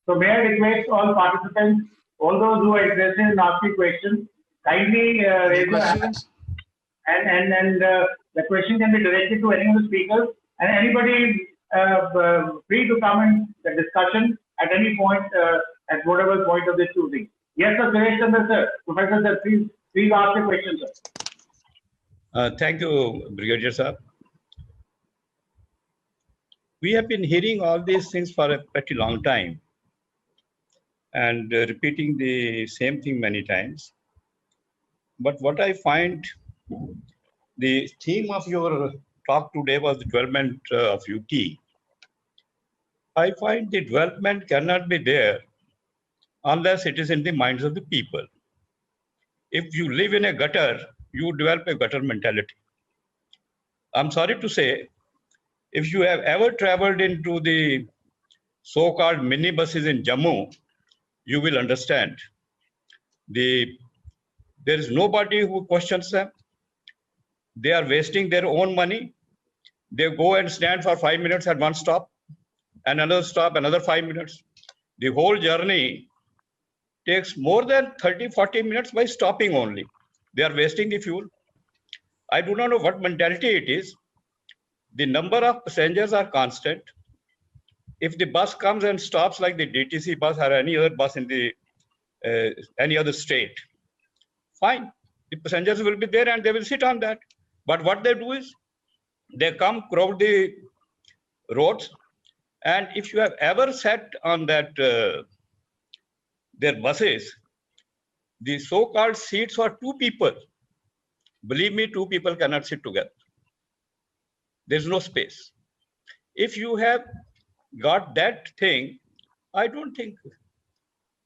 So may I request all participants, all those who are interested in asking questions, kindly raise your hand. And the question can be directed to any of the speakers, and anybody free to come in the discussion at any point, at whatever point of the choosing. Yes, sir, Suresh Chandra, sir. Professor, sir, please ask a question, sir. Thank you, Brigadier sir. We have been hearing all these things for a pretty long time and repeating the same thing many times. But what I find, the theme of your talk today was the development of UT. I find the development cannot be there unless it is in the minds of the people. If you live in a gutter, you develop a gutter mentality. I'm sorry to say, if you have ever traveled into the so-called minibuses in Jammu, you will understand. There is nobody who questions them. They are wasting their own money. They go and stand for 5 minutes at one stop, and another stop, another 5 minutes. The whole journey takes more than 30-40 minutes by stopping only. They are wasting the fuel. I do not know what mentality it is. The number of passengers are constant. If the bus comes and stops like the DTC bus or any other bus in the any other state, fine. The passengers will be there and they will sit on that. But what they do is, they come crowd the roads, and if you have ever sat on that their buses, the so-called seats for two people. Believe me, two people cannot sit together. There's no space. If you have got that thing, I don't think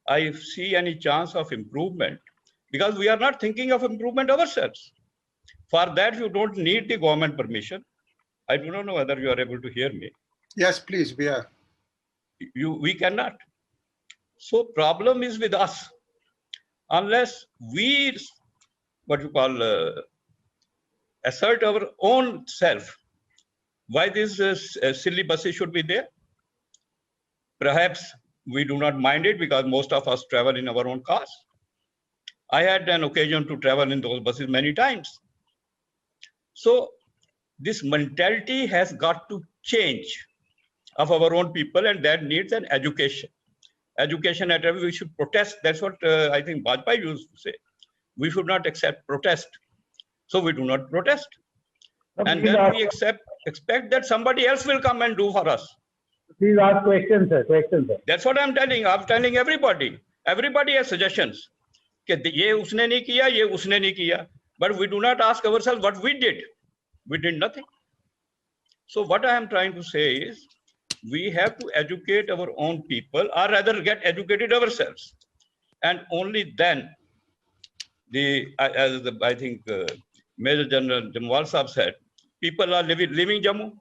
I see any chance of improvement, because we are not thinking of improvement ourselves. For that, you don't need the government permission. I do not know whether you are able to hear me. Yes, please, we are. We cannot. So problem is with us. Unless we, what you call, assert our own self, why these silly buses should be there? Perhaps we do not mind it because most of us travel in our own cars. I had an occasion to travel in those buses many times. So this mentality has got to change of our own people, and that needs an education. Education at every, we should protest. That's what I think Bajpai used to say. We should not accept protest. So we do not protest. And then we expect that somebody else will come and do for us. Please ask questions, sir. Questions, sir. That's what I'm telling. I'm telling everybody. Everybody has suggestions. Ye usne nahi kiya, ye usne nahi kiya. But we do not ask ourselves what we did. We did nothing. So what I am trying to say is, we have to educate our own people, or rather get educated ourselves. And only then, I think Major General Jammu'S said, people are living Jammu.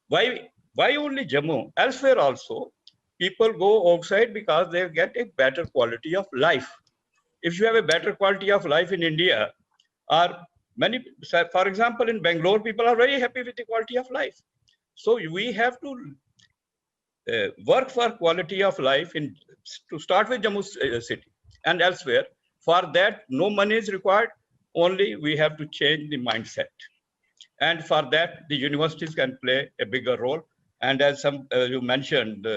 Why only Jammu? Elsewhere also, people go outside because they get a better quality of life. If you have a better quality of life in India, or many, for example, in Bangalore, people are very happy with the quality of life. So we have to work for quality of life to start with Jammu city and elsewhere. For that, no money is required. Only we have to change the mindset. And for that, the universities can play a bigger role. And as you mentioned,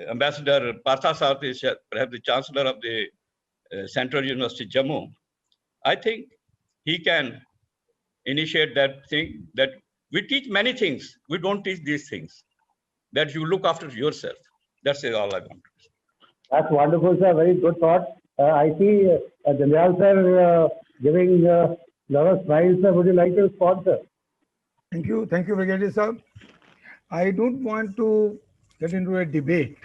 Ambassador Partha Saab is perhaps the Chancellor of the Central University Jammu. I think he can initiate that thing, that we teach many things. We don't teach these things. That you look after yourself. That's all I want to say. That's wonderful, sir. Very good thought. I see Jammu'S sir giving a lot of smiles, sir. Would you like to respond, sir? Thank you, Brigadier sir. I don't want to get into a debate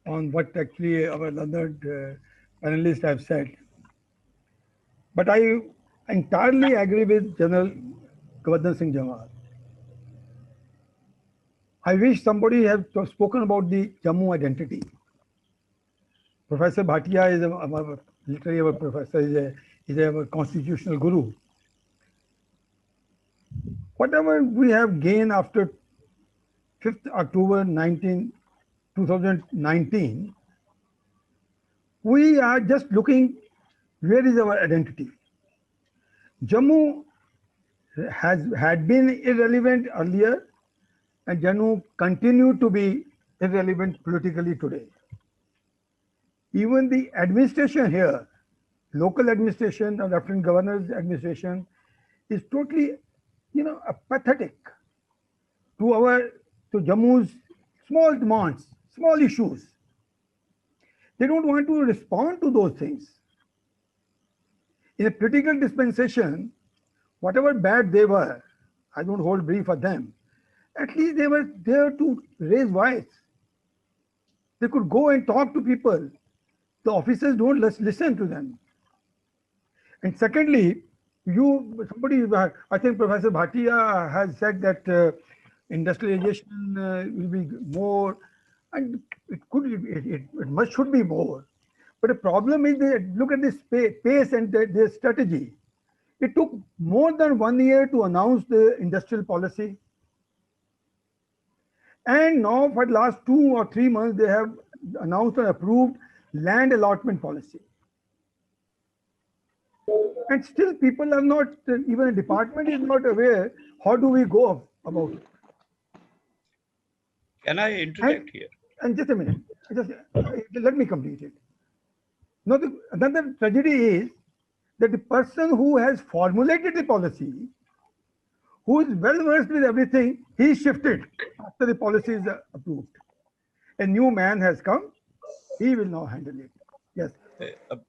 on what actually our learned panelists have said. But I entirely agree with General Govardhan Singh Jammu'S. I wish somebody had spoken about the Jammu identity. Professor Bhatia is literally our professor, is our constitutional guru. Whatever we have gained after 5th October 2019, we are just looking where is our identity. Jammu had been irrelevant earlier, and Jammu continued to be irrelevant politically today. Even the administration here, local administration or Lieutenant Governor's administration, is totally, apathetic to Jammu's small demands, small issues. They don't want to respond to those things. In a political dispensation, whatever bad they were, I don't hold brief for them. At least they were there to raise voice. They could go and talk to people. The officers don't listen to them. And secondly, I think Professor Bhatia has said that industrialization will be more, and it should be more. But the problem is that look at this pace and their strategy. It took more than 1 year to announce the industrial policy. And now for the last 2 or 3 months, they have announced and approved land allotment policy. And still people are not, even the department is not aware, how do we go about it? Can I interject here? And just a minute, let me complete it. Now, another tragedy is that the person who has formulated the policy, who is well versed with everything, he shifted after the policy is approved. A new man has come, he will now handle it. Yes.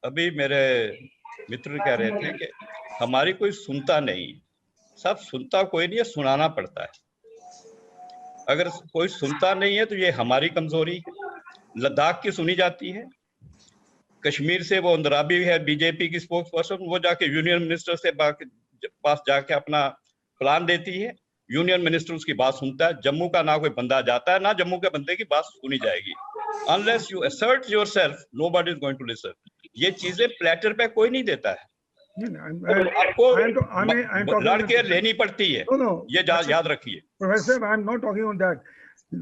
अभी मेरे मित्र कह रहे थे कि हमारी कोई सुनता नहीं, सब सुनता कोई नहीं है, सुनाना पड़ता है। अगर कोई सुनता नहीं है तो ये हमारी कमजोरी है। लद्दाख की सुनी जाती है, कश्मीर से वो अंदराबी है बीजेपी की स्पोक्स पर्सन, वो जाके यूनियन मिनिस्टर से पास जाके अपना प्लान देती है, यूनियन मिनिस्टर उसकी बात सुनता है। जम्मू का ना कोई बंदा जाता है, ना जम्मू के बंदे की बात सुनी जाएगी। Unless you assert yourself, nobody is going to listen. ये चीजें प्लेटर पे कोई नहीं देता है। आपको लड़ के लेनी पड़ती है। ये याद रखिए। Professor, I am not talking on that.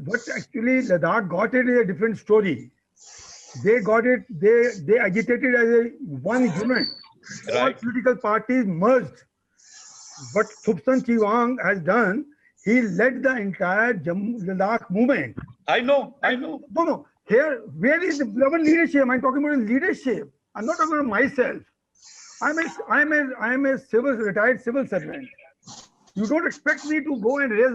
What actually Ladakh got it is a different story. They got it. They agitated as a one unit. Right. All political parties merged. What Thupsan Chiwang has done, he led the entire Ladakh movement. I know. No. Here, where is the global leadership? I'm talking about leadership. I'm not talking about myself. I'm a retired civil servant. You don't expect me to go and raise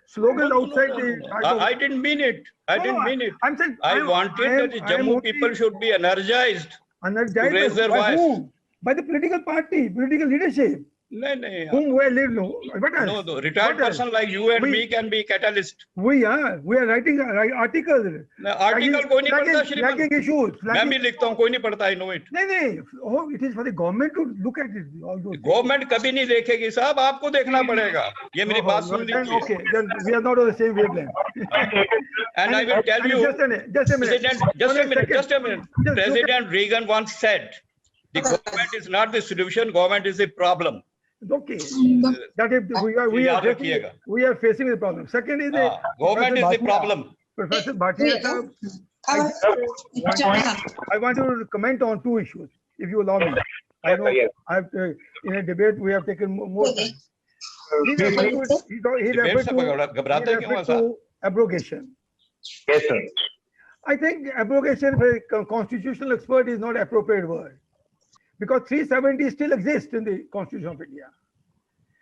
slogans outside the. I didn't mean it. I didn't mean it. I'm saying I wanted that the Jammu people should be energized to raise their voice. Whom? By the political party, political leadership. No. Whom we live no. No, retired person like you and me can be catalyst. We are writing articles. Article कोई नहीं पढ़ता श्रीमान. Issues. मैं भी लिखता हूँ, कोई नहीं पढ़ता, I know it. नहीं. Oh, it is for the government to look at it. All those. Government कभी नहीं देखेगी साहब, आपको देखना पड़ेगा. ये मेरी बात सुन लीजिए. Okay, then we are not on the same wavelength. And I will tell you. Just a minute. President Reagan once said, the government is not the solution, government is the problem. Okay, that is we are facing the problem. Second is the government is the problem. Professor Bhatia, I want to comment on 2 issues, if you allow me. I know in a debate we have taken more time. He referred to abrogation. Yes, sir. I think abrogation for a constitutional expert is not appropriate word. Because 370 still exists in the Constitution of India.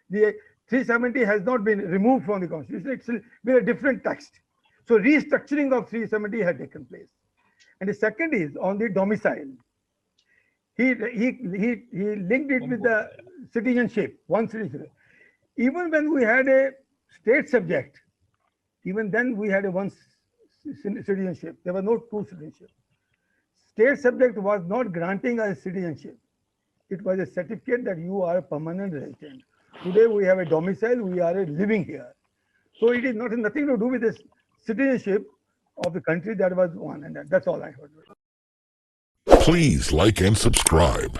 The 370 has not been removed from the Constitution. It's with a different text. So restructuring of 370 had taken place. And the second is on the domicile. He linked it with the citizenship, one citizenship. Even when we had a state subject, even then we had a one citizenship. There was no 2 citizenship. State subject was not granting us citizenship. It was a certificate that you are a permanent resident. Today we have a domicile, we are living here. So it is nothing to do with the citizenship of the country that was one, and that's all I heard. Please like and subscribe.